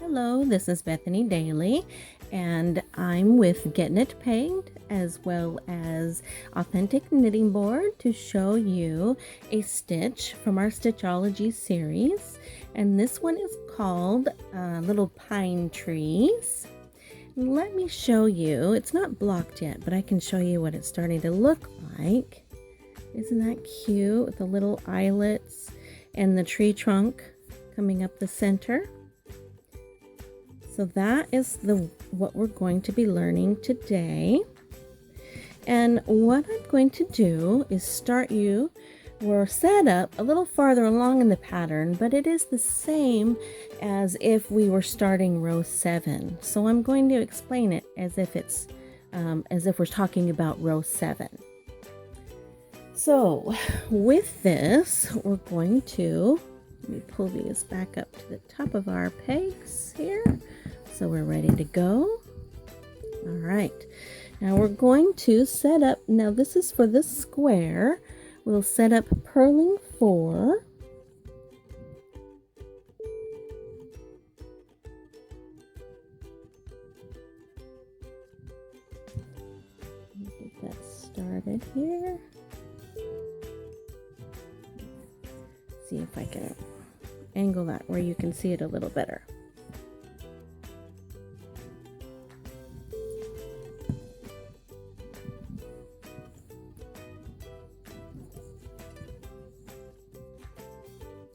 Hello, this is Bethany Daly, and I'm with Getting It Pegged as well as Authentic Knitting Board to show you a stitch from our Stitchology series. And this one is called Little Pine Trees. Let me show you. It's not blocked yet, but I can show you what it's starting to look like. Isn't that cute with the little eyelets and the tree trunk coming up the center? So that is what we're going to be learning today. And what I'm going to do is start you. We're set up a little farther along in the pattern, but it is the same as if we were starting row 7. So I'm going to explain it as if we're talking about row 7. So with this, we're going to, let me pull these back up to the top of our pegs here. So we're ready to go. All right, now we're going to set up, now this is for the square. We'll set up purling 4. Get that started here. See if I can angle that where you can see it a little better.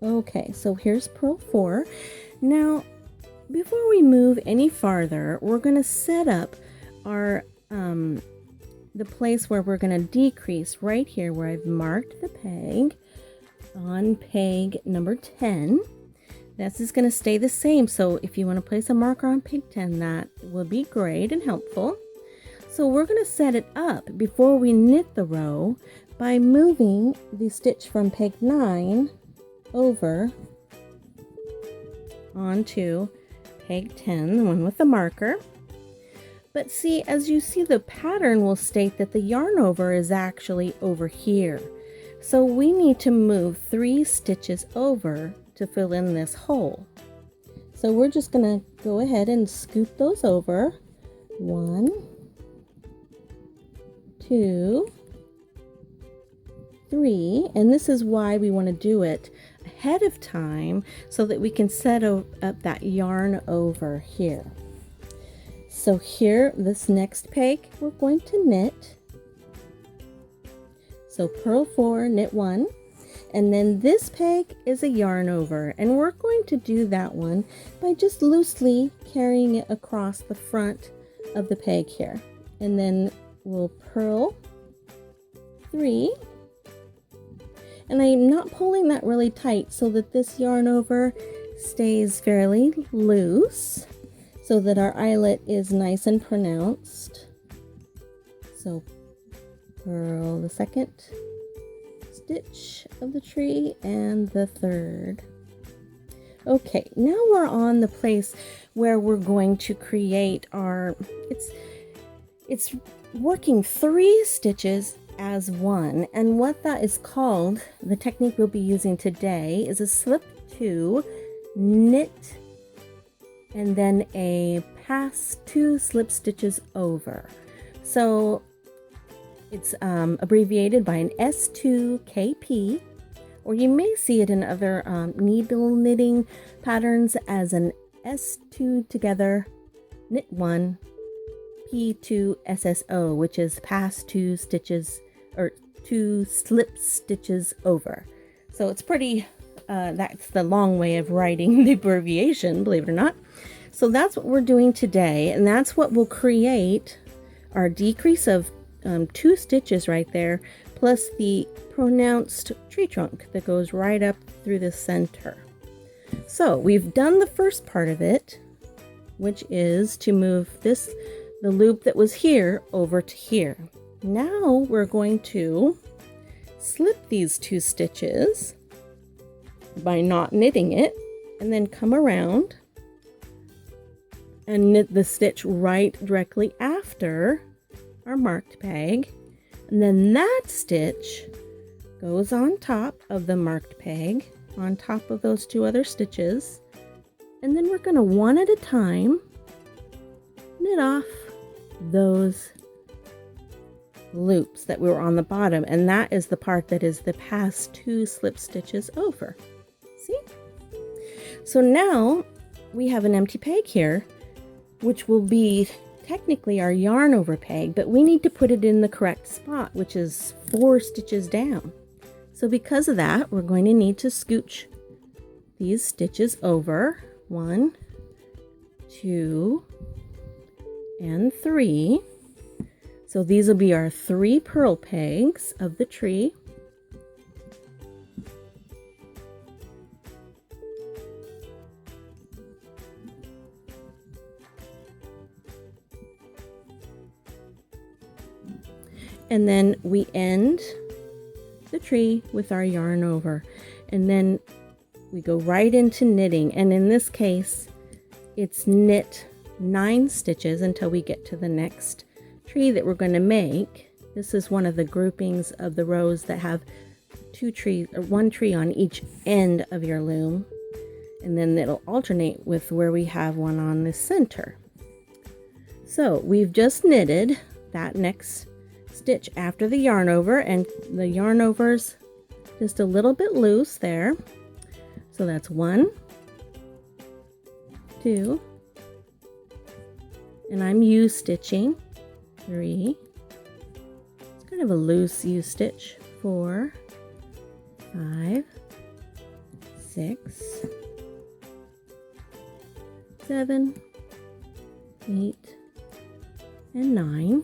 Okay, so here's purl 4. Now, before we move any farther, we're going to set up our the place where we're going to decrease right here where I've marked the peg on peg number 10. This is going to stay the same, so if you want to place a marker on peg 10, that will be great and helpful. So we're going to set it up before we knit the row by moving the stitch from peg 9 over onto peg 10, the one with the marker. But see, as you see, the pattern will state that the yarn over is actually over here. So we need to move 3 stitches over to fill in this hole. So we're just going to go ahead and scoop those over. 1, 2, 3, and this is why we want to do it ahead of time so that we can set up that yarn over here. So here, this next peg, we're going to knit. So purl 4, knit 1, and then this peg is a yarn over, and we're going to do that one by just loosely carrying it across the front of the peg here. And then we'll purl 3. And I'm not pulling that really tight so that this yarn over stays fairly loose so that our eyelet is nice and pronounced. So purl the second stitch of the tree and the third. Okay, now we're on the place where we're going to create our, it's working 3 stitches as one, and what that is called, the technique we'll be using today, is a slip 2, knit, and then a pass 2 slip stitches over. So it's abbreviated by an S2KP, or you may see it in other needle knitting patterns as an S2 together, knit 1, P2 SSO, which is pass 2 stitches or 2 slip stitches over. So it's pretty, that's the long way of writing the abbreviation, believe it or not. So that's what we're doing today, and that's what will create our decrease of 2 stitches right there, plus the pronounced tree trunk that goes right up through the center. So we've done the first part of it, which is to move the loop that was here over to here. Now we're going to slip these 2 stitches by not knitting it, and then come around and knit the stitch right directly after our marked peg, and then that stitch goes on top of the marked peg, on top of those 2 other stitches, And then we're going to one at a time knit off those loops that were on the bottom, and that is the part that is the past 2 slip stitches over. See? So now we have an empty peg here, which will be technically our yarn over peg, but we need to put it in the correct spot, which is 4 stitches down. So because of that, we're going to need to scooch these stitches over. 1, 2, and 3. So these will be our 3 purl pegs of the tree. And then we end the tree with our yarn over, and then we go right into knitting, and in this case it's knit 9 stitches until we get to the next tree that we're going to make. This is one of the groupings of the rows that have 2 trees or 1 tree on each end of your loom, and then it'll alternate with where we have one on the center. So we've just knitted that next stitch after the yarn over, and the yarn over's just a little bit loose there. So that's 1, 2, and I'm U stitching 3. It's kind of a loose U stitch. 4, 5, 6, 7, 8, and 9.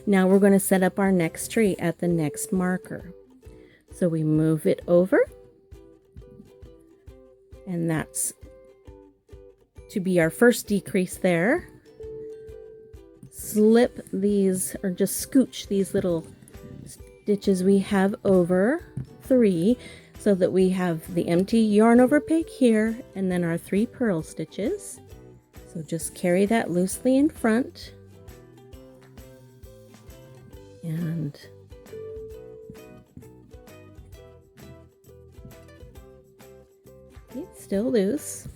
Now we're going to set up our next tree at the next marker. So we move it over, and that's to be our first decrease there. Slip these, or just scooch these little stitches we have over 3, so that we have the empty yarn over peg here, and then our 3 purl stitches. So just carry that loosely in front, and it's still loose.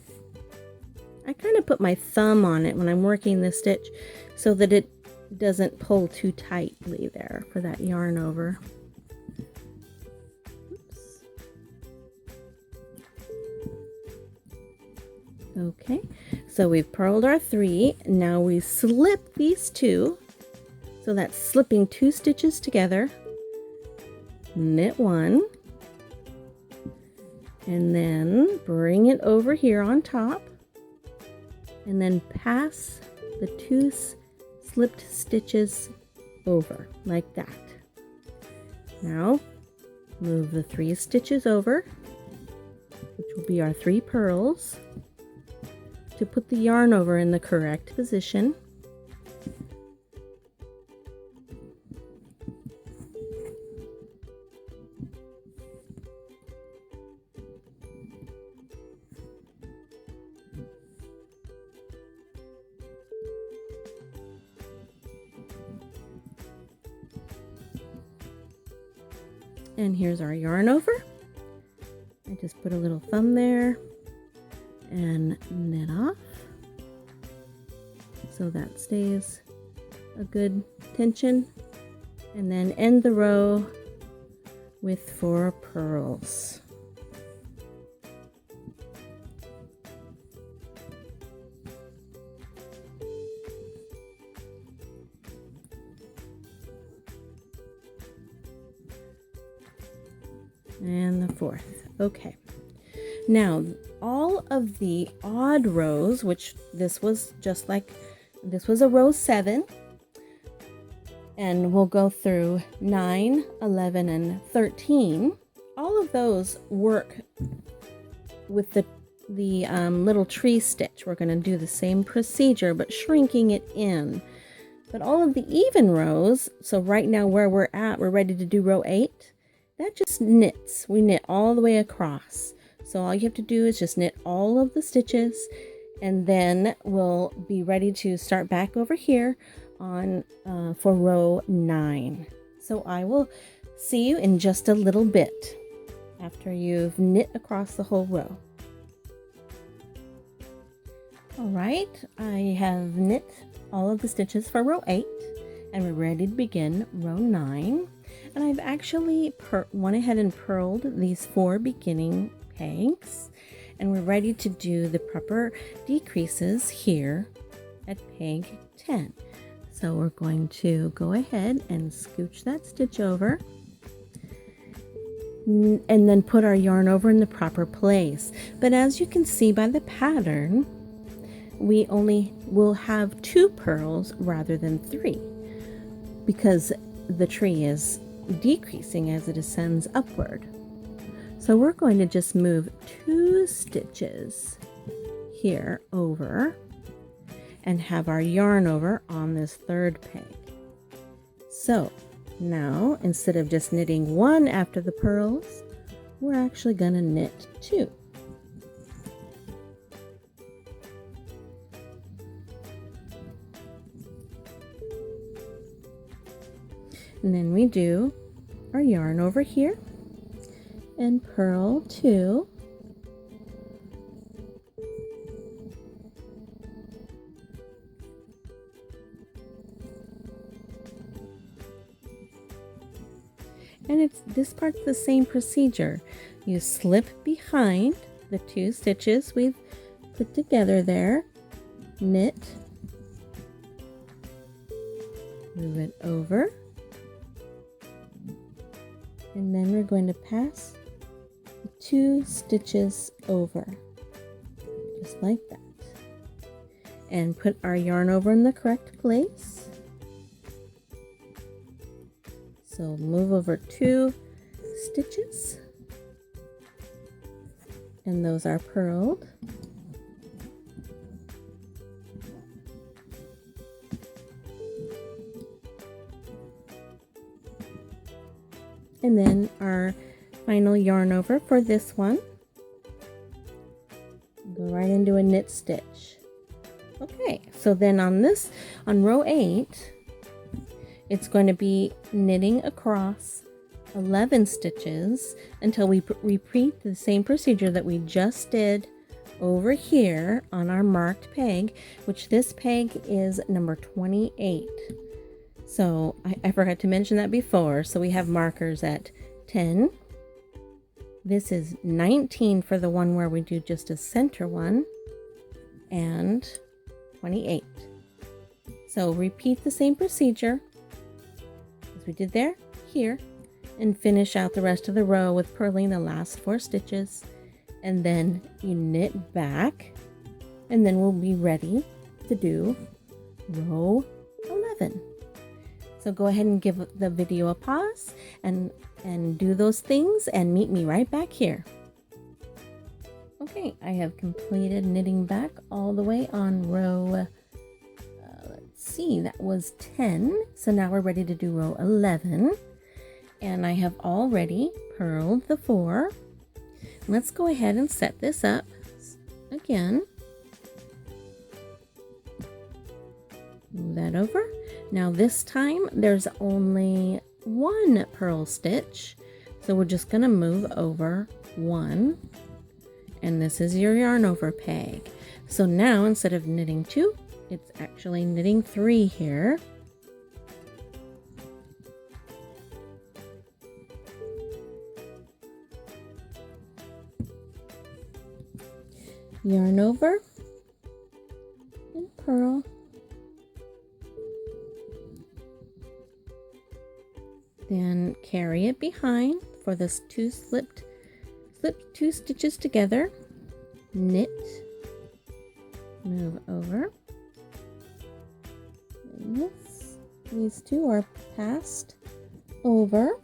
I kind of put my thumb on it when I'm working the stitch so that it doesn't pull too tightly there for that yarn over. Oops. Okay, so we've purled our 3. Now we slip these 2. So that's slipping 2 stitches together, knit 1, and then bring it over here on top, and then pass the 2 slipped stitches over like that. Now move the 3 stitches over, which will be our 3 purls, to put the yarn over in the correct position. And here's our yarn over. I just put a little thumb there and knit off so that stays a good tension, and then end the row with 4 purls. And the 4th. Okay. Now, all of the odd rows, which this was just like, this was a row 7, and we'll go through 9, 11, and 13. All of those work with the little tree stitch. We're going to do the same procedure, but shrinking it in. But all of the even rows, so right now where we're at, we're ready to do row 8. That just knits. We knit all the way across. So all you have to do is just knit all of the stitches, and then we'll be ready to start back over here on for row 9. So I will see you in just a little bit after you've knit across the whole row. All right, I have knit all of the stitches for row 8 and we're ready to begin row 9. And I've actually went ahead and purled these 4 beginning pegs, and we're ready to do the proper decreases here at peg 10. So we're going to go ahead and scooch that stitch over and then put our yarn over in the proper place. But as you can see by the pattern, we only will have 2 purls rather than 3 because the tree is decreasing as it ascends upward. So we're going to just move 2 stitches here over and have our yarn over on this 3rd peg. So now, instead of just knitting 1 after the purls, we're actually going to knit 2. And then we do our yarn over here and purl 2. And this part's the same procedure. You slip behind the 2 stitches we've put together there, knit, move it over, and then we're going to pass the 2 stitches over, just like that, and put our yarn over in the correct place. So move over 2 stitches, and those are purled. And then our final yarn over for this one, go right into a knit stitch. Okay, so then on row 8, it's going to be knitting across 11 stitches until we repeat the same procedure that we just did over here on our marked peg, which this peg is number 28. So I forgot to mention that before. So we have markers at 10. This is 19 for the one where we do just a center one, and 28. So repeat the same procedure as we did there, here, and finish out the rest of the row with purling the last 4 stitches, and then you knit back, and then we'll be ready to do row 11. So go ahead and give the video a pause and do those things and meet me right back here. Okay, I have completed knitting back all the way on row, let's see, that was 10. So now we're ready to do row 11. And I have already purled the 4. Let's go ahead and set this up again. Move that over. Now this time there's only 1 purl stitch, so we're just going to move over 1, and this is your yarn over peg. So now instead of knitting 2, it's actually knitting 3 here. Yarn over and purl. Then carry it behind for this slip 2 stitches together, knit, move over, and these 2 are passed over.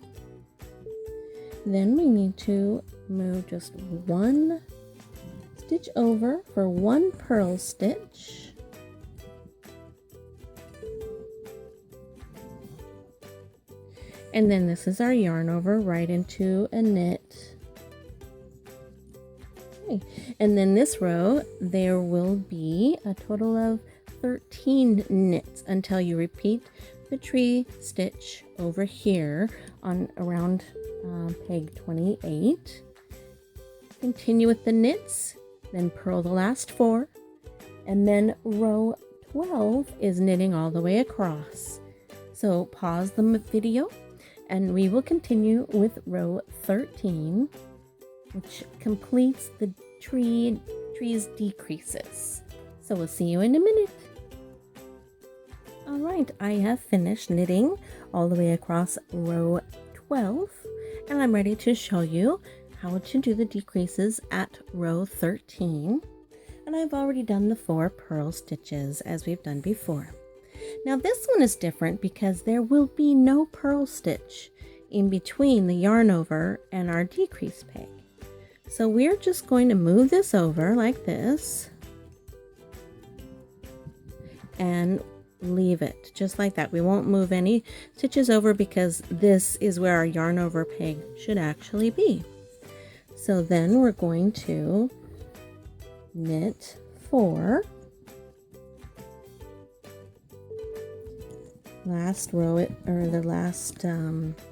Then we need to move just 1 stitch over for 1 purl stitch. And then this is our yarn over right into a knit. Okay. And then this row, there will be a total of 13 knits until you repeat the tree stitch over here on around peg 28. Continue with the knits, then purl the last 4, And then row 12 is knitting all the way across. So pause the video and we will continue with row 13, which completes the tree's decreases. So we'll see you in a minute. All right, I have finished knitting all the way across row 12, and I'm ready to show you how to do the decreases at row 13. And I've already done the 4 purl stitches as we've done before. Now this one is different because there will be no purl stitch in between the yarn over and our decrease peg. So we're just going to move this over like this and leave it just like that. We won't move any stitches over because this is where our yarn over peg should actually be. So then we're going to knit 4. Last row, the last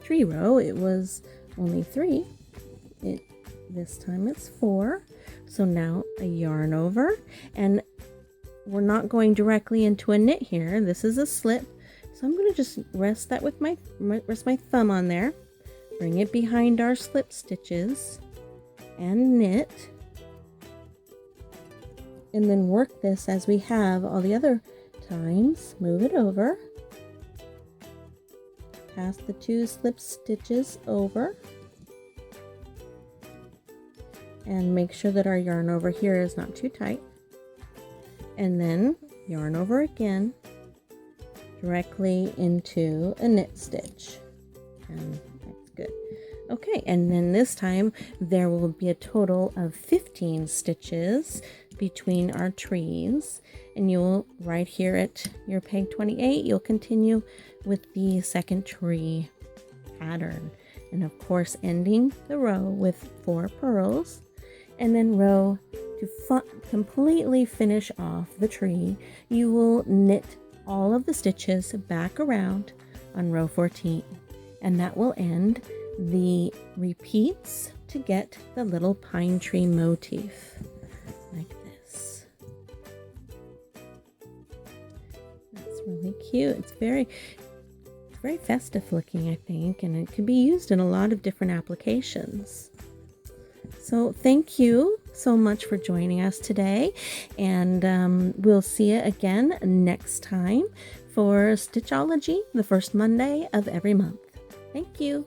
tree row, it was only 3. This time it's 4. So now a yarn over, and we're not going directly into a knit here. This is a slip. So I'm going to just rest that with my thumb on there. Bring it behind our slip stitches and knit. And then work this as we have all the other times. Move it over. Pass the 2 slip stitches over. And make sure that our yarn over here is not too tight. And then yarn over again directly into a knit stitch, and that's good. Okay, and then this time there will be a total of 15 stitches between our trees, and you'll right here at your peg 28 you'll continue with the second tree pattern, and of course ending the row with 4 purls. And then row to completely finish off the tree, you will knit all of the stitches back around on row 14, and that will end the repeats to get the little pine tree motif like this. That's really cute. It's very festive looking, I think, and it can be used in a lot of different applications. So thank you so much for joining us today, and we'll see you again next time for Stitchology, the first Monday of every month. Thank you.